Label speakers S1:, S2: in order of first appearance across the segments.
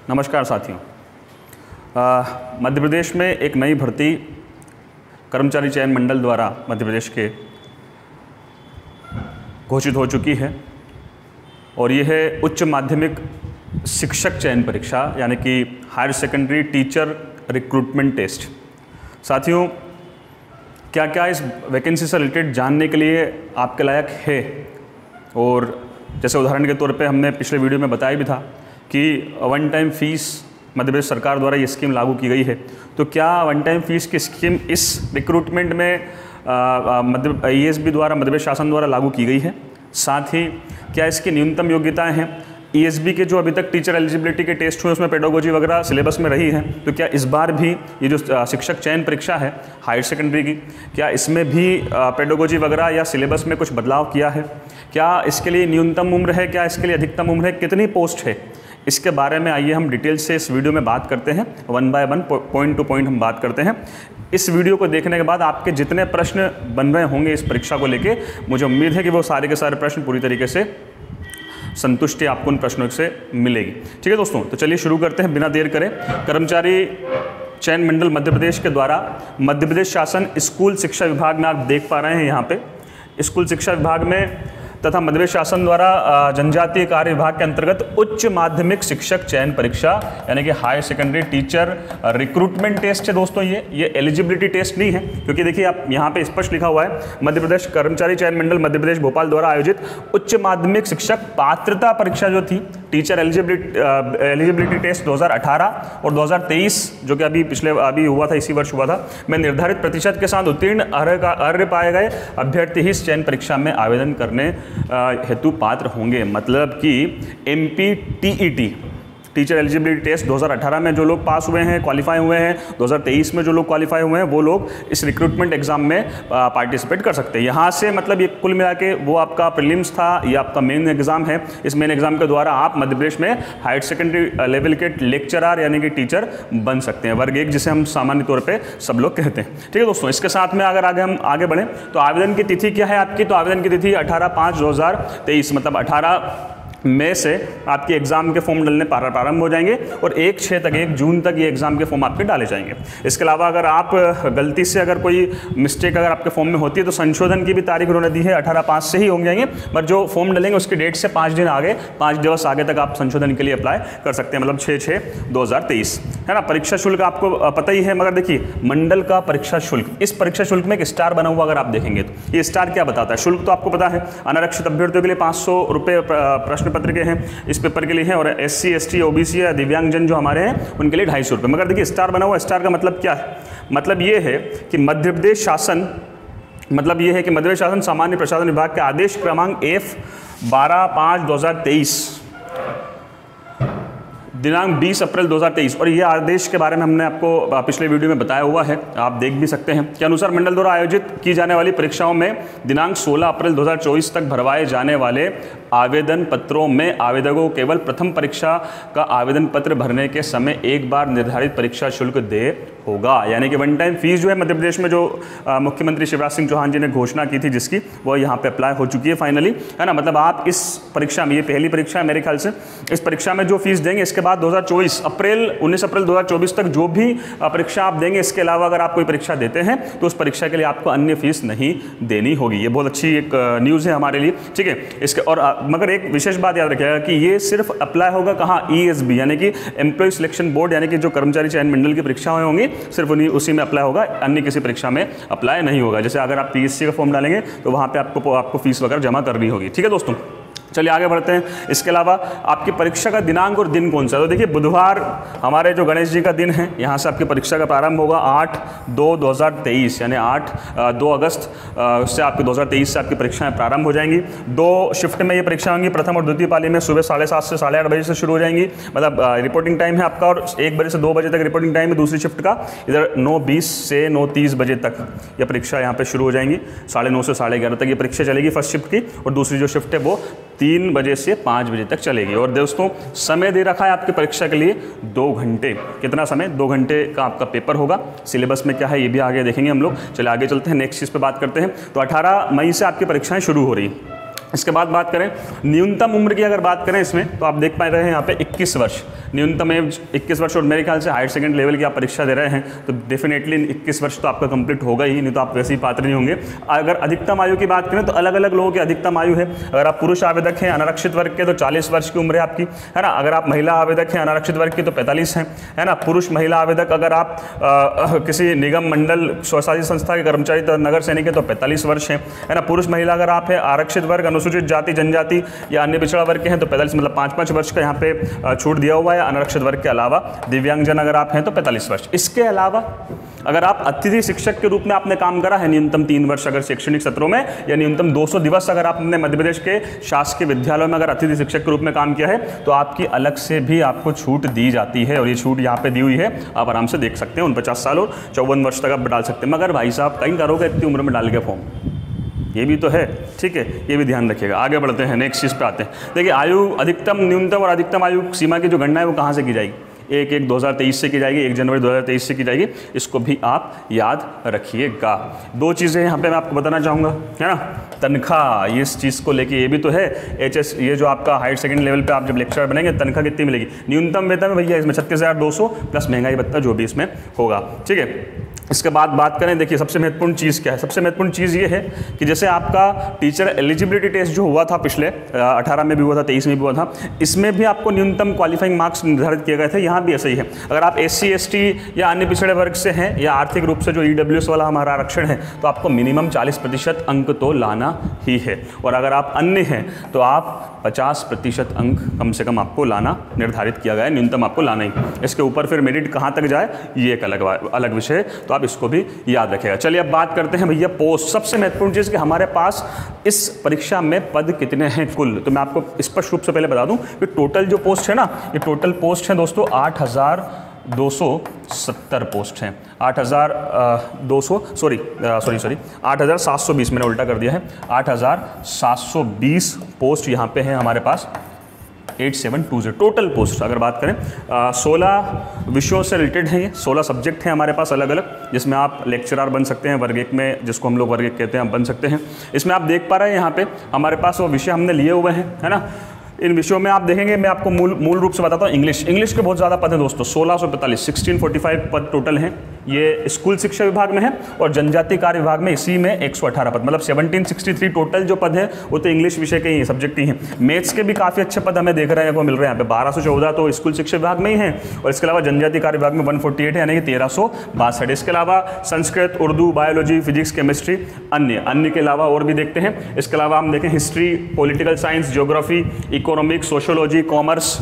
S1: नमस्कार साथियों। मध्य प्रदेश में एक नई भर्ती कर्मचारी चयन मंडल द्वारा मध्य प्रदेश के घोषित हो चुकी है और यह है उच्च माध्यमिक शिक्षक चयन परीक्षा यानी कि higher secondary teacher recruitment test. साथियों, क्या क्या इस वैकेंसी से रिलेटेड जानने के लिए आपके लायक है, और जैसे उदाहरण के तौर पे हमने पिछले वीडियो में बताया भी था कि one time fees Madhya Pradesh सरकार द्वारा ये स्कीम लागू की गई है। तो क्या वन टाइम फ़ीस की स्कीम इस रिक्रूटमेंट में ESB द्वारा मध्य प्रदेश शासन द्वारा लागू की गई है? साथ ही क्या इसकी न्यूनतम योग्यताएं हैं? ESB के जो अभी तक टीचर एलिजिबिलिटी के टेस्ट हुए उसमें पेडागोजी वगैरह सिलेबस में रही है, तो क्या इस बार भी ये जो शिक्षक चयन परीक्षा है हायर सेकेंडरी की, क्या इसमें भी पेडागोजी वगैरह या सिलेबस में कुछ बदलाव किया है? क्या इसके लिए न्यूनतम उम्र है, क्या इसके लिए अधिकतम उम्र है, कितनी पोस्ट है? इसके बारे में आइए हम डिटेल से इस वीडियो में बात करते हैं। One by one, point two point हम बात करते हैं। इस वीडियो को देखने के बाद आपके जितने प्रश्न बन रहे होंगे इस परीक्षा को लेके, मुझे उम्मीद है कि वो सारे के सारे प्रश्न पूरी तरीके से संतुष्टि आपको उन प्रश्नों से मिलेगी। ठीक है दोस्तों, तो चलिए शुरू करते हैं बिना देर करें। कर्मचारी चयन मंडल मध्य प्रदेश के द्वारा मध्य प्रदेश शासन स्कूल शिक्षा विभाग में आप देख पा रहे हैं यहाँ पे स्कूल शिक्षा विभाग में तथा मध्य प्रदेश शासन द्वारा जनजातीय कार्य विभाग के अंतर्गत उच्च माध्यमिक शिक्षक चयन परीक्षा यानी कि higher secondary teacher recruitment test है दोस्तों। ये एलिजिबिलिटी टेस्ट नहीं है, क्योंकि देखिए आप यहाँ पे स्पष्ट लिखा हुआ है मध्य प्रदेश कर्मचारी चयन मंडल मध्य प्रदेश भोपाल द्वारा आयोजित उच्च माध्यमिक शिक्षक पात्रता परीक्षा जो थी टीचर एलिजिबिलिटी टेस्ट 2018 और 2023 जो कि अभी हुआ था, इसी वर्ष हुआ था, में निर्धारित प्रतिशत के साथ उत्तीर्ण अर्ह पाए गए अभ्यर्थी ही इस चयन परीक्षा में आवेदन करने हेतु पात्र होंगे। मतलब कि MPTET टीचर एलिजिबिलिटी टेस्ट 2018 में जो लोग पास हुए हैं, क्वालिफाई हुए हैं, 2023 में जो लोग क्वालिफाई हुए हैं, वो लोग इस रिक्रूटमेंट एग्जाम में पार्टिसिपेट कर सकते हैं। यहाँ से मतलब ये कुल मिला के वो आपका प्रीलिम्स था, ये आपका मेन एग्जाम है। इस मेन एग्जाम के द्वारा आप मध्य प्रदेश में हायर सेकेंडरी लेवल के लेक्चरर यानी कि टीचर बन सकते हैं, वर्ग 1 जिसे हम सामान्य तौर पर सब लोग कहते हैं। ठीक है दोस्तों, इसके साथ में अगर हम आगे बढ़ें तो आवेदन की तिथि क्या है आपकी? तो आवेदन की तिथि 18/5/2023 मतलब 18 मई से आपके एग्जाम के फॉर्म डालने प्रारंभ हो जाएंगे और 1 जून तक ये एग्जाम के फॉर्म आपके डाले जाएंगे। इसके अलावा अगर आप गलती से अगर कोई मिस्टेक अगर आपके फॉर्म में होती है तो संशोधन की भी तारीख उन्होंने दी है, 18/5 से ही हो जाएंगे, पर जो फॉर्म डालेंगे उसकी डेट से 5 दिन आगे, 5 दिवस आगे तक आप संशोधन के लिए अप्लाई कर सकते हैं, मतलब 6/6/2023 है ना। परीक्षा शुल्क आपको पता ही है, मगर देखिए मंडल का परीक्षा शुल्क, इस परीक्षा शुल्क में एक स्टार बना हुआ अगर आप देखेंगे तो ये स्टार क्या बताता है? शुल्क तो आपको पता है, अनारक्षित अभ्यर्थियों के लिए 500 रुपये प्रश्न पत्र के हैं, इस पेपर के लिए हैं, और SC ST OBC या दिव्यांगजन जो हमारे हैं उनके लिए 250 रुपये। मगर देखिए स्टार बना हुआ, स्टार का मतलब क्या है? मतलब ये है कि मध्य प्रदेश शासन सामान्य प्रशासन विभाग के आदेश क्रमांक F 12/5/2023 दिनांक 20 अप्रैल 2023, और ये आदेश के बारे में हमने आपको पिछले वीडियो में बताया हुआ है, आप देख भी सकते हैं, के अनुसार मंडल द्वारा आयोजित की जाने वाली परीक्षाओं में दिनांक 16 अप्रैल 2024 तक भरवाए जाने वाले आवेदन पत्रों में आवेदकों को केवल प्रथम परीक्षा का आवेदन पत्र भरने के समय एक बार निर्धारित परीक्षा शुल्क दे होगा। यानी कि वन टाइम फीस जो है मध्य प्रदेश में जो मुख्यमंत्री शिवराज सिंह चौहान जी ने घोषणा की थी जिसकी, वो यहाँ पे अप्लाई हो चुकी है फाइनली, है ना। मतलब आप इस परीक्षा में, ये पहली परीक्षा है मेरे ख्याल से, इस परीक्षा में जो फीस देंगे इसके बाद 19 अप्रैल 2024 तक जो भी परीक्षा आप देंगे, इसके अलावा अगर आप कोई परीक्षा देते हैं तो उस परीक्षा के लिए आपको अन्य फीस नहीं देनी होगी। ये बहुत अच्छी एक न्यूज़ है हमारे लिए, ठीक है। इसके और मगर एक विशेष बात याद रखिएगा कि ये सिर्फ अप्लाई होगा कहाँ? ESB यानी कि एम्प्लॉय सिलेक्शन बोर्ड, यानी कि जो कर्मचारी चयन मंडल की परीक्षाएं होंगी सिर्फ उसी में अप्लाई होगा, अन्य किसी परीक्षा में अप्लाई नहीं होगा। जैसे अगर आप PSC का फॉर्म डालेंगे तो वहाँ पे आपको फीस वगैरह जमा करनी होगी। ठीक है दोस्तों, चलिए आगे बढ़ते हैं। इसके अलावा आपकी परीक्षा का दिनांक और दिन कौन सा है? तो देखिए बुधवार हमारे जो गणेश जी का दिन है, यहाँ से आपकी परीक्षा का प्रारंभ होगा 8/2/2023 यानी 2 अगस्त से आपकी 2023 से आपकी परीक्षाएं प्रारंभ हो जाएंगी। 2 शिफ्ट में ये परीक्षा होंगी, प्रथम और द्वितीय पाली में सुबह 7:30 से 8:30 बजे से शुरू हो जाएंगी, मतलब रिपोर्टिंग टाइम है आपका, और 1 बजे से 2 बजे तक रिपोर्टिंग टाइम है दूसरी शिफ्ट का। इधर 9:20 से 9:30 बजे तक ये परीक्षा यहाँ पर शुरू हो जाएंगी, 9:30 से 11:30 तक ये परीक्षा चलेगी फर्स्ट शिफ्ट की, और दूसरी जो शिफ्ट है वो 3 बजे से 5 बजे तक चलेगी। और दोस्तों समय दे रखा है आपकी परीक्षा के लिए 2 घंटे। कितना समय? 2 घंटे का आपका पेपर होगा। सिलेबस में क्या है ये भी आगे देखेंगे हम लोग। चलिए आगे चलते हैं, नेक्स्ट चीज़ पे बात करते हैं। तो 18 मई से आपकी परीक्षाएं शुरू हो रही हैं। इसके बाद बात करें न्यूनतम उम्र की, अगर बात करें इसमें तो आप देख पा रहे हैं यहाँ पे 21 वर्ष न्यूनतम एज 21 वर्ष, और मेरे ख्याल से हायर सेकेंड लेवल की आप परीक्षा दे रहे हैं तो डेफिनेटली 21 वर्ष तो आपका कंप्लीट होगा ही, नहीं तो आप वैसे ही पात्र नहीं होंगे। अगर अधिकतम आयु की बात करें तो अलग अलग लोगों की अधिकतम आयु है। अगर आप पुरुष आवेदक हैं अनारक्षित वर्ग के तो 40 वर्ष की उम्र है आपकी, है ना। अगर आप महिला आवेदक हैं अनारक्षित वर्ग की तो 45 है ना। पुरुष महिला आवेदक अगर आप किसी निगम मंडल स्वशासी संस्था के कर्मचारी तो नगर सैनिक है तो 45 वर्ष है ना। पुरुष महिला अगर आप है आरक्षित वर्ग, अनुसूचित जाति जनजाति या अन्य पिछड़ा वर्ग के हैं तो 45, मतलब 5-5 वर्ष का यहाँ पे छूट दिया हुआ है। अनारक्षित वर्ग के अलावा दिव्यांगजन अगर आप हैं तो 45 वर्ष। इसके अलावा अगर आप अतिथि शिक्षक के रूप में आपने काम करा है न्यूनतम 3 वर्ष अगर शैक्षणिक सत्रों में, या न्यूनतम 200 दिवस अगर आपने मध्य प्रदेश के शासकीय विद्यालयों में अगर अतिथि शिक्षक के रूप में काम किया है तो आपकी अलग से भी आपको छूट दी जाती है, और ये छूट यहाँ पे दी हुई है, आप आराम से देख सकते हैं। 49 साल और 54 वर्ष तक आप डाल सकते हैं। मगर भाई साहब कहीं करोगे इतनी उम्र में डाल के फॉर्म, ये भी तो है, ठीक है, ये भी ध्यान रखिएगा। आगे बढ़ते हैं, नेक्स्ट चीज़ पे आते हैं। देखिए आयु अधिकतम न्यूनतम और अधिकतम आयु सीमा की जो गणना है वो कहाँ से की जाएगी? 1/1/2023 से की जाएगी, 1 जनवरी 2023 से की जाएगी। इसको भी आप याद रखिएगा। 2 चीज़ें यहाँ पे मैं आपको बताना चाहूँगा, है ना। तनख्वाह, ये इस चीज़ को लेके ये भी तो है। HS ये जो आपका हायर सेकेंड लेवल पे आप जब लेक्चरर बनेंगे तनख्वाह कितनी मिलेगी? न्यूनतम वेतन में भैया इसमें 36,200 प्लस महंगाई भत्ता जो भी इसमें होगा, ठीक है। इसके बाद बात करें, देखिए सबसे महत्वपूर्ण चीज़ क्या है? सबसे महत्वपूर्ण चीज़ ये है कि जैसे आपका टीचर एलिजिबिलिटी टेस्ट जो हुआ था पिछले 18 में भी हुआ था, 23 में भी हुआ था, इसमें भी आपको न्यूनतम क्वालिफाइंग मार्क्स निर्धारित किए गए थे। यहाँ भी ऐसा ही है। अगर आप SC ST या अन्य पिछड़े वर्ग से हैं या आर्थिक रूप से जो EWS वाला हमारा आरक्षण है तो आपको मिनिमम 40% अंक तो लाना ही है, और अगर आप अन्य हैं तो आप 50% अंक कम से कम आपको लाना निर्धारित किया गया है, न्यूनतम आपको लाना ही। इसके ऊपर फिर मेरिट कहाँ तक जाए ये एक अलग विषय है, तो आप इसको भी याद रखिएगा। चलिए अब बात करते हैं भैया पोस्ट। सबसे महत्वपूर्ण चीज़ कि हमारे पास इस परीक्षा में पद कितने हैं कुल, तो मैं आपको स्पष्ट रूप से पहले बता दूं कि टोटल जो पोस्ट है ना, ये टोटल पोस्ट है दोस्तों 8,270 पोस्ट हैं। 8,720, मैंने उल्टा कर दिया है। 8,720 पोस्ट यहाँ पे हैं हमारे पास। 8720 टोटल पोस्ट अगर बात करें। 16 विषयों से रिलेटेड हैं, ये 16 सब्जेक्ट हैं हमारे पास अलग अलग, जिसमें आप लेक्चरर बन सकते हैं वर्ग 1 में, जिसको हम लोग वर्ग 1 कहते हैं, आप बन सकते हैं। इसमें आप देख पा रहे हैं यहाँ पे हमारे पास वो विषय हमने लिए हुए हैं, है ना। इन विषयों में आप देखेंगे, मैं आपको मूल रूप से बताता हूँ। इंग्लिश के बहुत ज़्यादा पद हैं दोस्तों, 1645 पद टोटल हैं। ये स्कूल शिक्षा विभाग में है, और जनजातीय कार्य विभाग में इसी में 118 पद, मतलब 1763 टोटल जो पद है वो तो इंग्लिश विषय के ही सब्जेक्ट ही हैं। मैथ्स के भी काफ़ी अच्छे पद हमें देख रहे हैं, को मिल रहे हैं यहाँ पे। 1214 तो स्कूल शिक्षा विभाग में ही हैं, और इसके अलावा जनजातीय कार्य विभाग में 148 है, यानी कि 1362। इसके अलावा Sanskrit, Urdu, biology, physics, chemistry, अन्य के अलावा और भी देखते हैं। इसके अलावा हम देखें history, political science, geography, economics, sociology, commerce,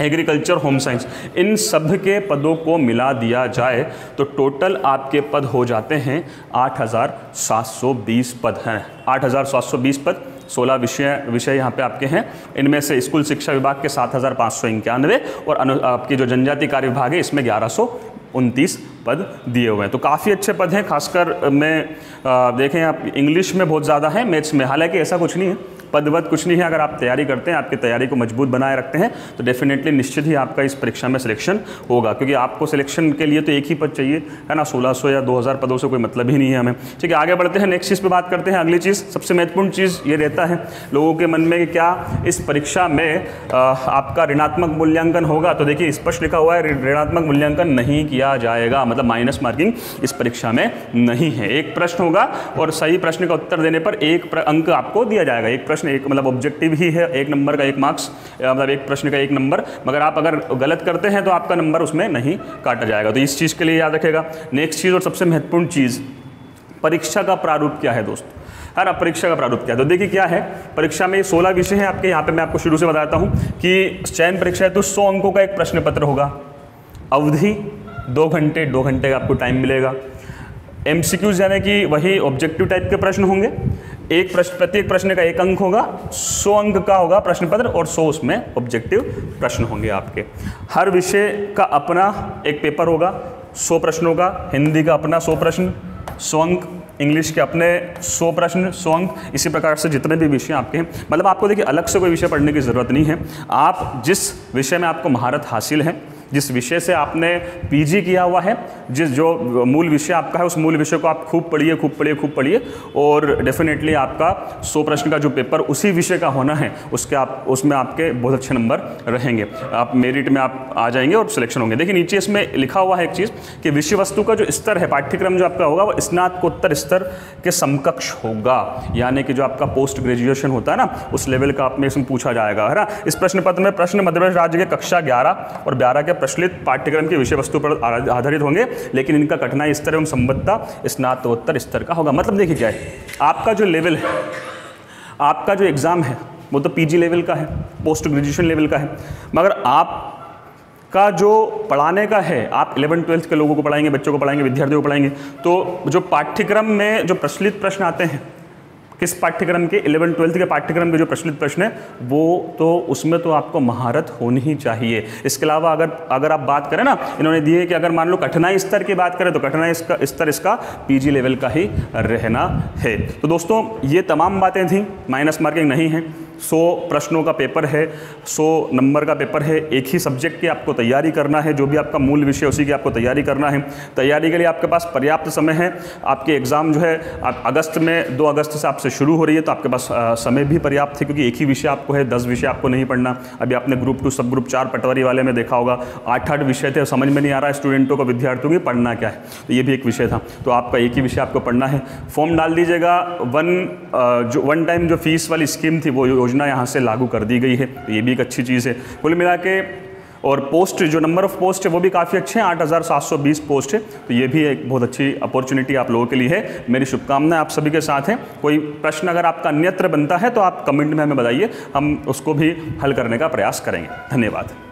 S1: agriculture, home science, इन सब के पदों को मिला दिया जाए तो टोटल आपके पद हो जाते हैं 8,720 पद हैं। 8,720 पद, 16 विषय यहाँ पे आपके हैं। इनमें से स्कूल शिक्षा विभाग के 7,591 और आपकी जो जनजातीय कार्य विभाग है इसमें 1129 पद दिए हुए हैं। तो काफ़ी अच्छे पद हैं। खासकर में देखें आप, इंग्लिश में बहुत ज़्यादा है, मैथ्स में हालांकि ऐसा कुछ नहीं है, पदवत कुछ नहीं है। अगर आप तैयारी करते हैं, आपकी तैयारी को मजबूत बनाए रखते हैं तो डेफिनेटली निश्चित ही आपका इस परीक्षा में सिलेक्शन होगा, क्योंकि आपको सिलेक्शन के लिए तो एक ही पद चाहिए, है ना। 1600 या 2000 पदों से कोई मतलब ही नहीं है हमें। ठीक है, आगे बढ़ते हैं, नेक्स्ट चीज़ पे बात करते हैं। अगली चीज़, सबसे महत्वपूर्ण चीज़ ये रहता है लोगों के मन में कि क्या इस परीक्षा में आपका ऋणात्मक मूल्यांकन होगा। तो देखिए स्पष्ट लिखा हुआ है ऋणात्मक मूल्यांकन नहीं किया जाएगा, मतलब माइनस मार्किंग इस परीक्षा में नहीं है। एक प्रश्न होगा और सही प्रश्न का उत्तर देने पर 1 अंक आपको दिया जाएगा। एक प्रश्न एक मतलब ऑब्जेक्टिव ही है, 1 नंबर का 1 मार्क्स, मतलब एक प्रश्न का 1 नंबर। मगर आप अगर गलत करते हैं तो आपका नंबर उसमें नहीं काटा जाएगा। तो इस चीज़ के लिए याद रखेगा। नेक्स्ट चीज़ और सबसे महत्वपूर्ण चीज़, परीक्षा का प्रारूप क्या है दोस्त, है ना। परीक्षा का प्रारूप क्या है, तो देखिए क्या है, परीक्षा में 16 विषय हैं आपके। यहाँ पे मैं आपको शुरू से बताता हूँ कि चयन परीक्षा है तो 100 अंकों का एक प्रश्न पत्र होगा। अवधि 2 घंटे, 2 घंटे का आपको टाइम मिलेगा। MCQs यानी कि वही ऑब्जेक्टिव टाइप के प्रश्न होंगे। एक प्रश्न, प्रत्येक प्रश्न का 1 अंक होगा। 100 अंक का होगा प्रश्न पत्र और 100 उसमें ऑब्जेक्टिव प्रश्न होंगे आपके। हर विषय का अपना एक पेपर होगा, 100 प्रश्नों का। हिंदी का अपना 100 प्रश्न, 100 अंक। इंग्लिश के अपने 100 प्रश्न, 100 अंक। इसी प्रकार से जितने भी विषय आपके हैं, मतलब आपको देखिए अलग से कोई विषय पढ़ने की ज़रूरत नहीं है। आप जिस विषय में आपको महारत हासिल है जिस विषय से आपने पीजी किया हुआ है, जो मूल विषय आपका है, उस मूल विषय को आप खूब पढ़िए और डेफिनेटली आपका 100 प्रश्न का जो पेपर उसी विषय का होना है, उसमें आपके बहुत अच्छे नंबर रहेंगे, आप मेरिट में आप आ जाएंगे और सिलेक्शन होंगे। देखिए नीचे इसमें लिखा हुआ है एक चीज़ कि विषय वस्तु का जो स्तर है, पाठ्यक्रम जो आपका होगा वो स्नातकोत्तर स्तर के समकक्ष होगा, यानी कि जो आपका पोस्ट ग्रेजुएशन होता है ना, उस लेवल का आप में इसमें पूछा जाएगा, है ना। इस प्रश्न पत्र में प्रश्न मध्य प्रदेश राज्य के कक्षा 11 और 12 के प्रचलित पाठ्यक्रम के विषय वस्तु पर आधारित होंगे, लेकिन इनका कठिनाई स्तर एवं संबद्धता स्नातकोत्तर स्तर का होगा। मतलब देखिए क्या है, आपका जो लेवल है, आपका जो एग्ज़ाम है वो तो पीजी लेवल का है, पोस्ट ग्रेजुएशन लेवल का है, मगर आपका जो पढ़ाने का है, आप 11th-12th के लोगों को पढ़ाएंगे, बच्चों को पढ़ाएंगे, विद्यार्थियों को पढ़ाएंगे, तो जो पाठ्यक्रम में जो प्रचलित प्रश्न आते हैं, किस पाठ्यक्रम के, 11th-12th के पाठ्यक्रम के जो प्रचलित प्रश्न है, वो तो उसमें तो आपको महारत होनी ही चाहिए। इसके अलावा अगर आप बात करें ना, इन्होंने दिए कि अगर मान लो कठिनाई स्तर की बात करें तो कठिनाई स्तर इसका पीजी लेवल का ही रहना है। तो दोस्तों ये तमाम बातें थी, माइनस मार्किंग नहीं है, 100 प्रश्नों का पेपर है, 100 नंबर का पेपर है, एक ही सब्जेक्ट की आपको तैयारी करना है, जो भी आपका मूल विषय उसी की आपको तैयारी करना है। तैयारी के लिए आपके पास पर्याप्त समय है, आपके एग्ज़ाम जो है अगस्त में 2 अगस्त से आपसे शुरू हो रही है, तो आपके पास समय भी पर्याप्त है, क्योंकि एक ही विषय आपको है, 10 विषय आपको नहीं पढ़ना। अभी आपने ग्रुप 2 सब ग्रुप 4 पटवारी वाले में देखा होगा, 8-8 विषय थे, समझ में नहीं आ रहा है स्टूडेंटों को, विद्यार्थियों को पढ़ना क्या है, तो ये भी एक विषय था। तो आपका एक ही विषय आपको पढ़ना है। फॉर्म डाल दीजिएगा, वन टाइम जो फीस वाली स्कीम थी वो योजना यहाँ से लागू कर दी गई है, तो ये भी एक अच्छी चीज़ है। कुल मिला के और पोस्ट, जो नंबर ऑफ पोस्ट है वो भी काफ़ी अच्छे हैं, 8720 पोस्ट है, तो ये भी एक बहुत अच्छी अपॉर्चुनिटी आप लोगों के लिए है। मेरी शुभकामनाएं आप सभी के साथ हैं। कोई प्रश्न अगर आपका अन्यत्र बनता है तो आप कमेंट में हमें बताइए, हम उसको भी हल करने का प्रयास करेंगे। धन्यवाद।